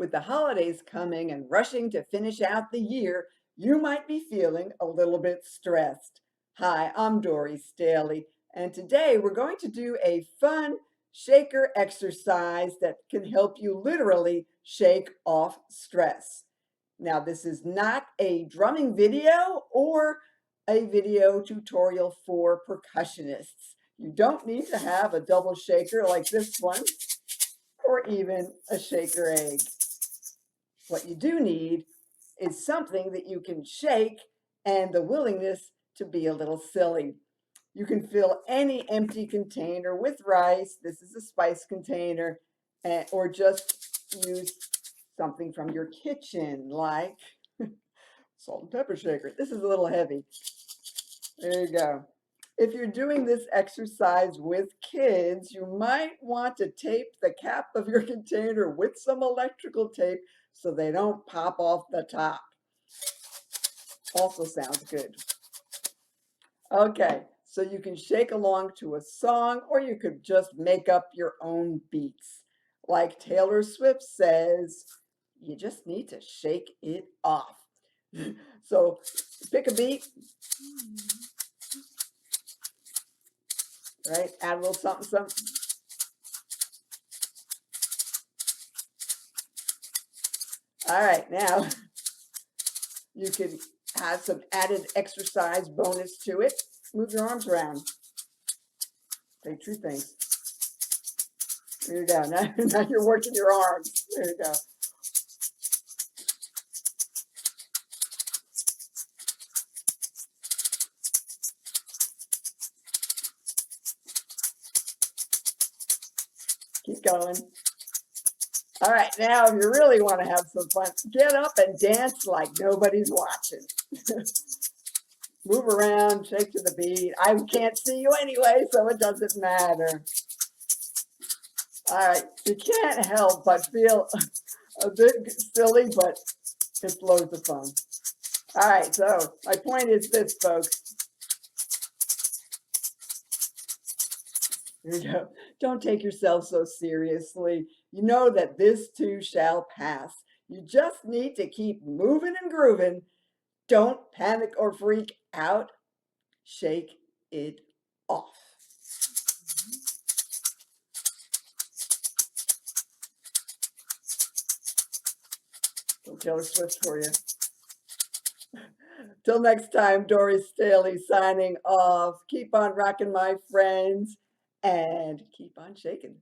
With the holidays coming and rushing to finish out the year, you might be feeling a little bit stressed. Hi, I'm Dory Staley, and today we're going to do a fun shaker exercise that can help you literally shake off stress. Now, this is not a drumming video or a video tutorial for percussionists. You don't need to have a double shaker like this one or even a shaker egg. What you do need is something that you can shake and the willingness to be a little silly. You can fill any empty container with rice. This is a spice container, or just use something from your kitchen like salt and pepper shaker. This is a little heavy. There you go. If you're doing this exercise with kids, you might want to tape the cap of your container with some electrical tape so they don't pop off the top. Also sounds good. Okay, so you can shake along to a song or you could just make up your own beats. Like Taylor Swift says, you just need to shake it off. So pick a beat, right? Add a little something, something. All right, now you can add some added exercise bonus to it. Move your arms around. Say true things. There you go. Now you're working your arms. There you go. Keep going. All right, now if you really want to have some fun, get up and dance like nobody's watching. Move around, shake to the beat. I can't see you anyway, so it doesn't matter. All right, you can't help but feel a bit silly, but it's loads of fun. All right, so my point is this, folks. Here you go. Don't take yourself so seriously. You know that this too shall pass. You just need to keep moving and grooving. Don't panic or freak out. Shake it off. So Taylor Swift for you. Till next time, Dory Staley signing off. Keep on rocking, my friends, and keep on shaking.